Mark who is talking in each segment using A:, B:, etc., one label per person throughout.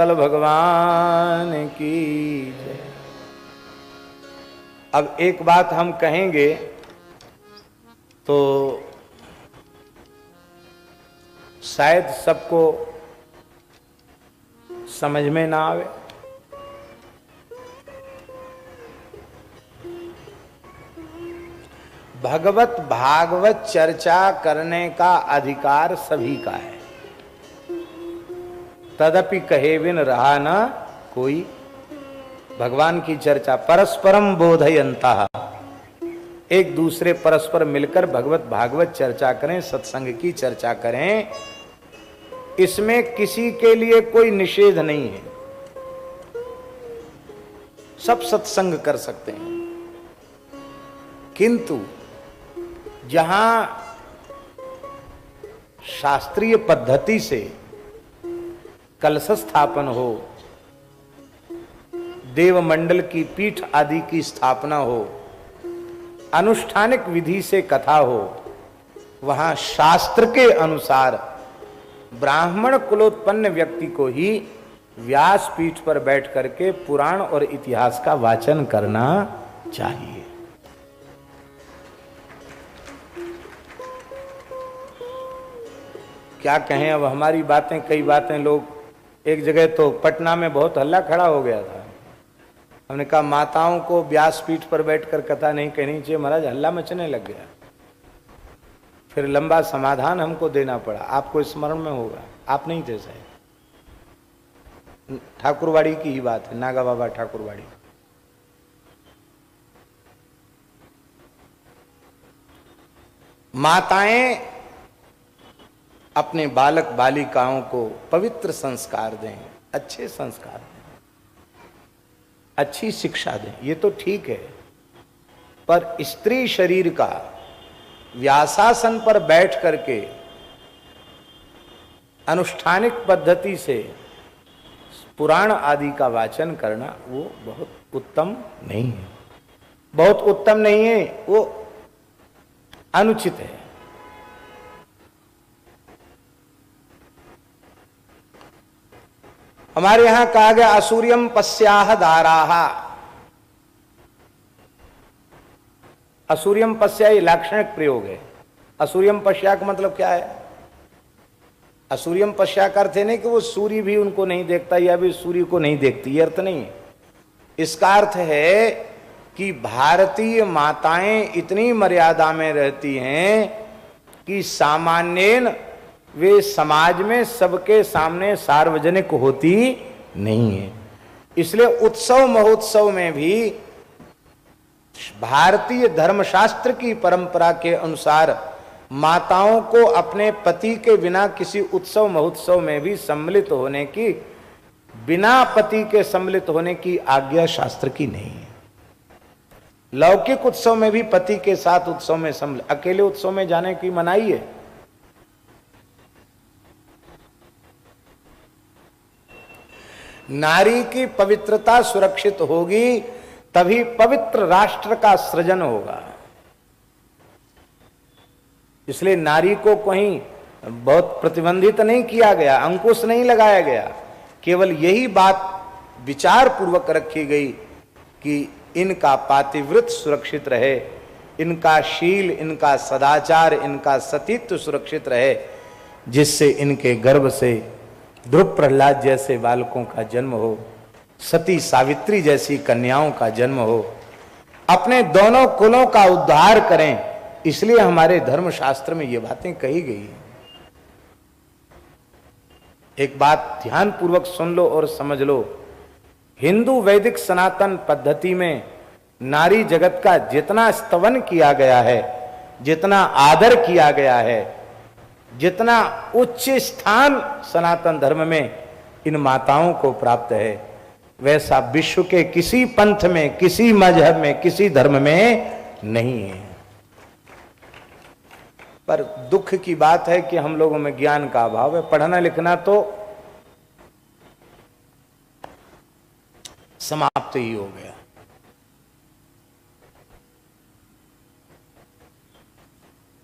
A: भगवान की जय। अब एक बात हम कहेंगे तो शायद सबको समझ में ना आवे। भगवत भागवत चर्चा करने का अधिकार सभी का है, तदपि कहे बिन रहा न कोई। भगवान की चर्चा परस्परम बोधयन्तः, एक दूसरे परस्पर मिलकर भगवत भागवत चर्चा करें, सत्संग की चर्चा करें, इसमें किसी के लिए कोई निषेध नहीं है। सब सत्संग कर सकते हैं, किंतु जहां शास्त्रीय पद्धति से कलश स्थापन हो, देवमंडल की पीठ आदि की स्थापना हो, अनुष्ठानिक विधि से कथा हो, वहां शास्त्र के अनुसार ब्राह्मण कुलोत्पन्न व्यक्ति को ही व्यास पीठ पर बैठ करके पुराण और इतिहास का वाचन करना चाहिए। क्या कहें, अब हमारी बातें, कई बातें लोग, एक जगह तो पटना में बहुत हल्ला खड़ा हो गया था। हमने कहा माताओं को व्यासपीठ पर बैठकर कथा नहीं कहनी चाहिए, महाराज हल्ला मचने लग गया। फिर लंबा समाधान हमको देना पड़ा, आपको स्मरण में होगा, आप नहीं थे शायद। ठाकुरवाड़ी की ही बात है, नागा बाबा ठाकुरवाड़ी। माताएं अपने बालक बालिकाओं को पवित्र संस्कार दें, अच्छे संस्कार दें, अच्छी शिक्षा दें, ये तो ठीक है। पर स्त्री शरीर का व्यासासन पर बैठ करके अनुष्ठानिक पद्धति से पुराण आदि का वाचन करना वो बहुत उत्तम नहीं है, बहुत उत्तम नहीं है, वो अनुचित है। हमारे यहां कहा गया असूर्यम पश्याह दाराह। असूर्यम पश्या ये लाक्षणिक प्रयोग है। असूर्यम पश्या का मतलब क्या है? असूर्यम पश्या का अर्थ है नहीं कि वो सूर्य भी उनको नहीं देखता या भी सूर्य को नहीं देखती, ये अर्थ नहीं है। इसका अर्थ है कि भारतीय माताएं इतनी मर्यादा में रहती हैं कि सामान्यन वे समाज में सबके सामने सार्वजनिक होती नहीं है। इसलिए उत्सव महोत्सव में भी भारतीय धर्मशास्त्र की परंपरा के अनुसार माताओं को अपने पति के बिना किसी उत्सव महोत्सव में भी सम्मिलित होने की, बिना पति के सम्मिलित होने की आज्ञा शास्त्र की नहीं है। लौकिक उत्सव में भी पति के साथ उत्सव में सम्मिलित, अकेले उत्सव में जाने की मनाही है। नारी की पवित्रता सुरक्षित होगी तभी पवित्र राष्ट्र का सृजन होगा। इसलिए नारी को कहीं बहुत प्रतिबंधित नहीं किया गया, अंकुश नहीं लगाया गया। केवल यही बात विचार पूर्वक रखी गई कि इनका पातिव्रत सुरक्षित रहे, इनका शील, इनका सदाचार, इनका सतीत्व सुरक्षित रहे, जिससे इनके गर्भ से ध्रुव प्रहलाद जैसे बालकों का जन्म हो, सती सावित्री जैसी कन्याओं का जन्म हो, अपने दोनों कुलों का उद्धार करें। इसलिए हमारे धर्मशास्त्र में ये बातें कही गई हैं। एक बात ध्यान पूर्वक सुन लो और समझ लो, हिंदू वैदिक सनातन पद्धति में नारी जगत का जितना स्तवन किया गया है, जितना आदर किया गया है, जितना उच्च स्थान सनातन धर्म में इन माताओं को प्राप्त है, वैसा विश्व के किसी पंथ में, किसी मजहब में, किसी धर्म में नहीं है। पर दुख की बात है कि हम लोगों में ज्ञान का अभाव है। पढ़ना लिखना तो समाप्त ही हो गया।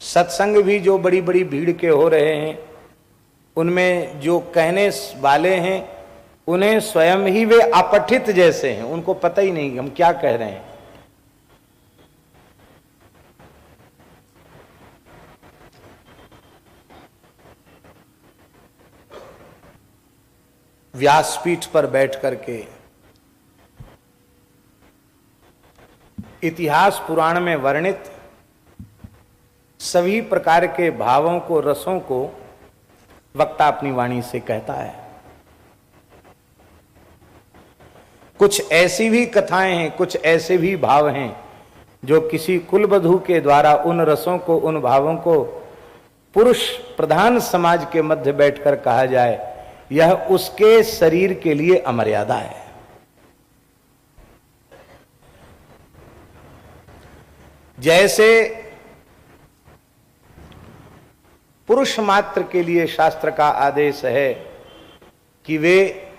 A: सत्संग भी जो बड़ी बड़ी भीड़ के हो रहे हैं, उनमें जो कहने वाले हैं उन्हें स्वयं ही वे अपठित जैसे हैं, उनको पता ही नहीं हम क्या कह रहे हैं। व्यासपीठ पर बैठ करके इतिहास पुराण में वर्णित सभी प्रकार के भावों को, रसों को वक्ता अपनी वाणी से कहता है। कुछ ऐसी भी कथाएं हैं, कुछ ऐसे भी भाव हैं जो किसी कुलवधू के द्वारा उन रसों को, उन भावों को पुरुष प्रधान समाज के मध्य बैठकर कहा जाए, यह उसके शरीर के लिए अमर्यादा है। जैसे पुरुष मात्र के लिए शास्त्र का आदेश है कि वे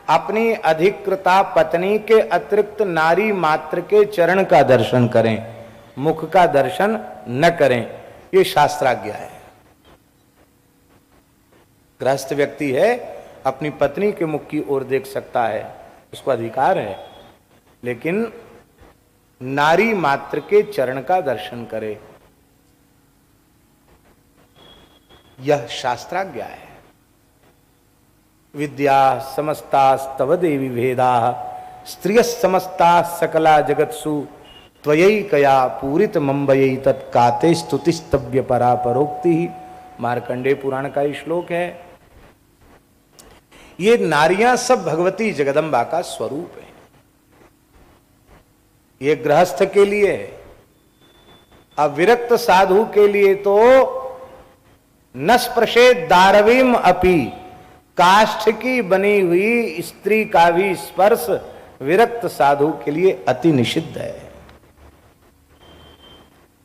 A: अपनी अधिकृता पत्नी के अतिरिक्त नारी मात्र के चरण का दर्शन करें, मुख का दर्शन न करें, ये शास्त्राज्ञा है। गृहस्थ व्यक्ति है, अपनी पत्नी के मुख की ओर देख सकता है, उसको अधिकार है, लेकिन नारी मात्र के चरण का दर्शन करे, यह शास्त्राज्ञा है। विद्या समस्तास्तव देवी भेदा स्त्रिय समस्ता सकला जगत्सु त्वयैकया पूरित मंबयी तत्काते स्तुतिस्तव्य परा परोक्ति। मार्कंडेय पुराण का ये श्लोक है। ये नारियां सब भगवती जगदम्बा का स्वरूप है। ये गृहस्थ के लिए है। अब विरक्त साधु के लिए तो न स्पर्शे दारवीम अपि, काष्ठ की बनी हुई स्त्री का भी स्पर्श विरक्त साधु के लिए अति निषिद्ध है।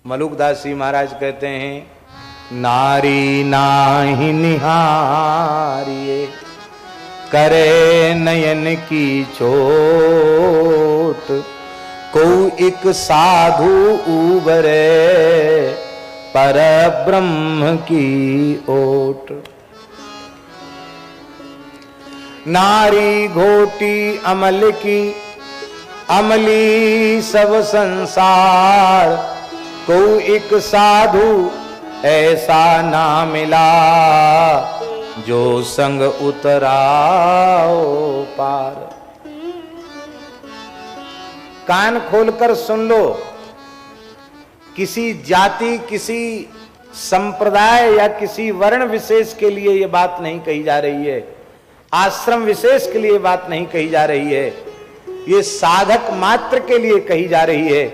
A: मलुकदास जी महाराज कहते हैं, नारी नाहि निहारिये करे नयन की चोट, को एक साधु उबरे पर ब्रह्म की ओट। नारी घोटी अमल की, अमली सब संसार, को एक साधु ऐसा ना मिला, जो संग उतराओ पार। कान खोलकर सुन लो, किसी जाति, किसी संप्रदाय या किसी वर्ण विशेष के लिए यह बात नहीं कही जा रही है, आश्रम विशेष के लिए बात नहीं कही जा रही है, ये साधक मात्र के लिए कही जा रही है,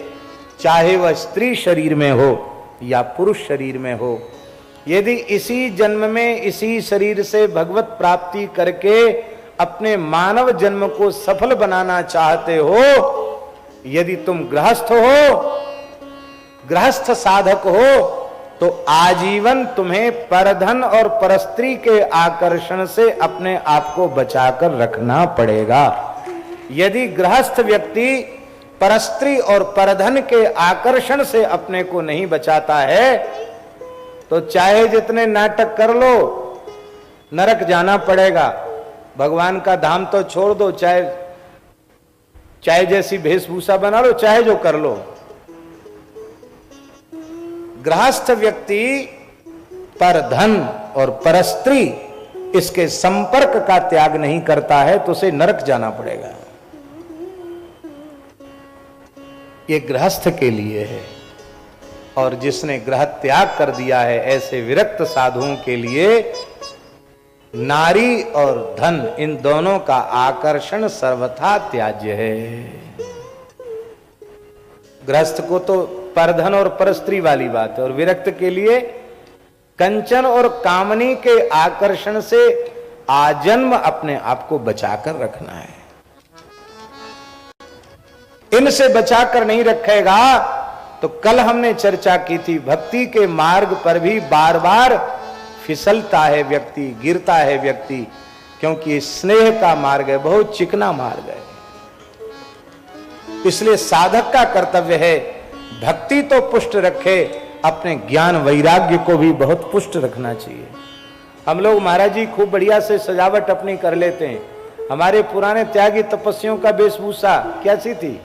A: चाहे वह स्त्री शरीर में हो या पुरुष शरीर में हो। यदि इसी जन्म में इसी शरीर से भगवत प्राप्ति करके अपने मानव जन्म को सफल बनाना चाहते हो, यदि तुम गृहस्थ हो, गृहस्थ साधक हो, तो आजीवन तुम्हें परधन और परस्त्री के आकर्षण से अपने आप को बचाकर रखना पड़ेगा। यदि गृहस्थ व्यक्ति परस्त्री और परधन के आकर्षण से अपने को नहीं बचाता है, तो चाहे जितने नाटक कर लो, नरक जाना पड़ेगा। भगवान का धाम तो छोड़ दो, चाहे जैसी वेशभूषा बना लो, चाहे जो कर लो। गृहस्थ व्यक्ति पर धन और परस्त्री इसके संपर्क का त्याग नहीं करता है तो उसे नरक जाना पड़ेगा। ये गृहस्थ के लिए है। और जिसने ग्रह त्याग कर दिया है, ऐसे विरक्त साधुओं के लिए नारी और धन, इन दोनों का आकर्षण सर्वथा त्याज्य है। गृहस्थ को तो परधन और परस्त्री वाली बात है, और विरक्त के लिए कंचन और कामनी के आकर्षण से आजन्म अपने आप को बचाकर रखना है। इनसे बचाकर नहीं रखेगा तो कल हमने चर्चा की थी, भक्ति के मार्ग पर भी बार बार फिसलता है व्यक्ति, गिरता है व्यक्ति, क्योंकि स्नेह का मार्ग है, बहुत चिकना मार्ग है। इसलिए साधक का कर्तव्य है भक्ति तो पुष्ट रखे, अपने ज्ञान वैराग्य को भी बहुत पुष्ट रखना चाहिए। हम लोग महाराज जी खूब बढ़िया से सजावट अपनी कर लेते हैं। हमारे पुराने त्यागी तपस्वियों का वेशभूषा कैसी थी?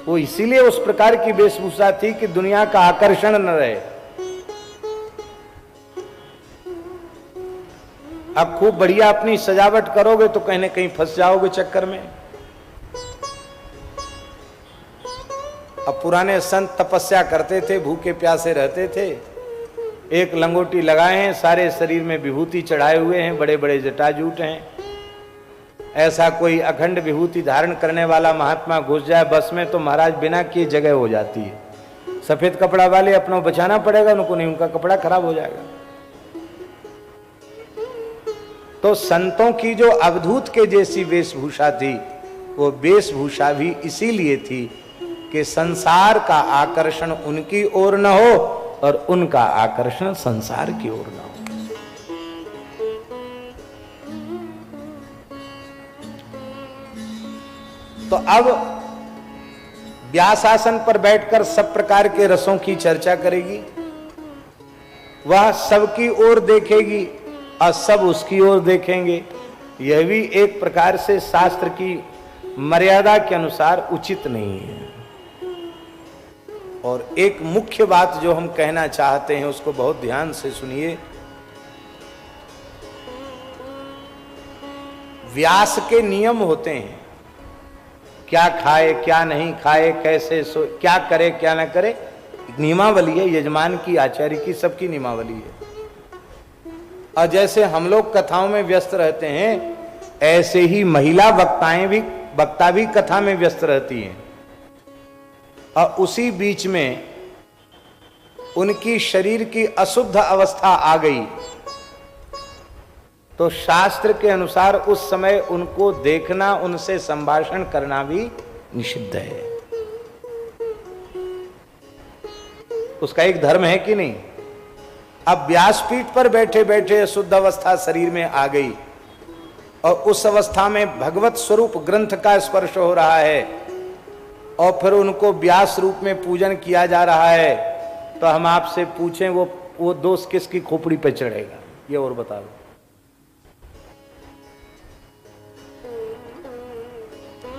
A: वो इसीलिए उस प्रकार की वेशभूषा थी कि दुनिया का आकर्षण न रहे। अब खूब बढ़िया अपनी सजावट करोगे तो कहीं ना कहीं फंस जाओगे चक्कर में। अब पुराने संत तपस्या करते थे, भूखे प्यासे रहते थे, एक लंगोटी लगाए हैं, सारे शरीर में विभूति चढ़ाए हुए हैं, बड़े बड़े जटाजूट हैं। ऐसा कोई अखंड विभूति धारण करने वाला महात्मा घुस जाए बस में तो महाराज बिना किए जगह हो जाती है। सफेद कपड़ा वाले अपना बचाना पड़ेगा उनको, नहीं उनका कपड़ा खराब हो जाएगा। तो संतों की जो अवधूत के जैसी वेशभूषा थी, वो वेशभूषा भी इसीलिए थी कि संसार का आकर्षण उनकी ओर न हो और उनका आकर्षण संसार की ओर न हो। तो अब व्यासासन पर बैठकर सब प्रकार के रसों की चर्चा करेगी, वह सबकी ओर देखेगी और सब उसकी ओर देखेंगे। यह भी एक प्रकार से शास्त्र की मर्यादा के अनुसार उचित नहीं है। और एक मुख्य बात जो हम कहना चाहते हैं उसको बहुत ध्यान से सुनिए। व्यास के नियम होते हैं, क्या खाए क्या नहीं खाए, कैसे सो, क्या करे क्या ना करे, नियमावली है, यजमान की आचार्य की सबकी नियमावली है। और जैसे हम लोग कथाओं में व्यस्त रहते हैं, ऐसे ही महिला वक्ता भी कथा में व्यस्त रहती हैं। और उसी बीच में उनकी शरीर की अशुद्ध अवस्था आ गई तो शास्त्र के अनुसार उस समय उनको देखना, उनसे संभाषण करना भी निषिद्ध है। उसका एक धर्म है कि नहीं। अब व्यासपीठ पर बैठे बैठे अशुद्ध अवस्था शरीर में आ गई और उस अवस्था में भगवत स्वरूप ग्रंथ का स्पर्श हो रहा है और फिर उनको व्यास रूप में पूजन किया जा रहा है, तो हम आपसे पूछें वो दोष किसकी खोपड़ी पे चढ़ेगा? ये और बता दो।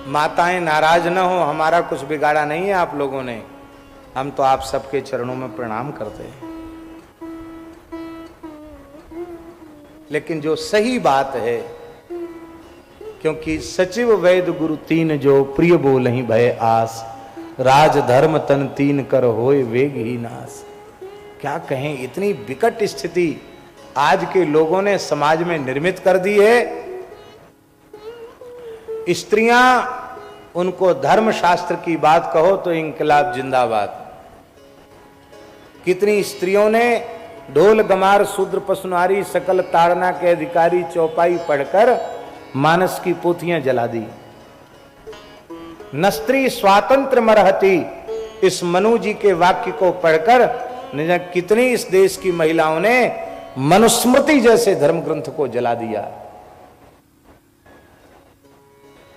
A: माताएं नाराज न हो, हमारा कुछ बिगाड़ा नहीं है आप लोगों ने, हम तो आप सबके चरणों में प्रणाम करते हैं। लेकिन जो सही बात है, क्योंकि सचिव वैद गुरु तीन जो प्रिय बोलहि भय आस, राज धर्म तन तीन कर होए वेग ही नास। क्या कहें, इतनी विकट स्थिति आज के लोगों ने समाज में निर्मित कर दी है। स्त्रियां, उनको धर्म शास्त्र की बात कहो तो इंकलाब जिंदाबाद। कितनी स्त्रियों ने ढोल गमार शूद्र पशुनारी सकल ताड़ना के अधिकारी चौपाई पढ़कर मानस की पोथियां जला दी। नस्त्री स्वातंत्र मरहती, इस मनु जी के वाक्य को पढ़कर कितनी इस देश की महिलाओं ने मनुस्मृति जैसे धर्म ग्रंथ को जला दिया।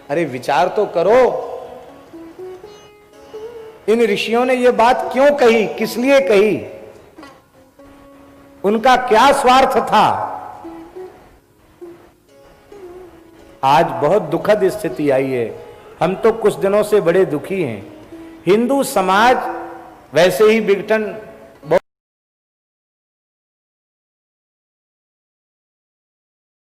A: अरे विचार तो करो, इन ऋषियों ने यह बात क्यों कही, किस लिए कही, उनका क्या स्वार्थ था? आज बहुत दुखद स्थिति आई है। हम तो कुछ दिनों से बड़े दुखी हैं। हिंदू समाज वैसे ही विघटन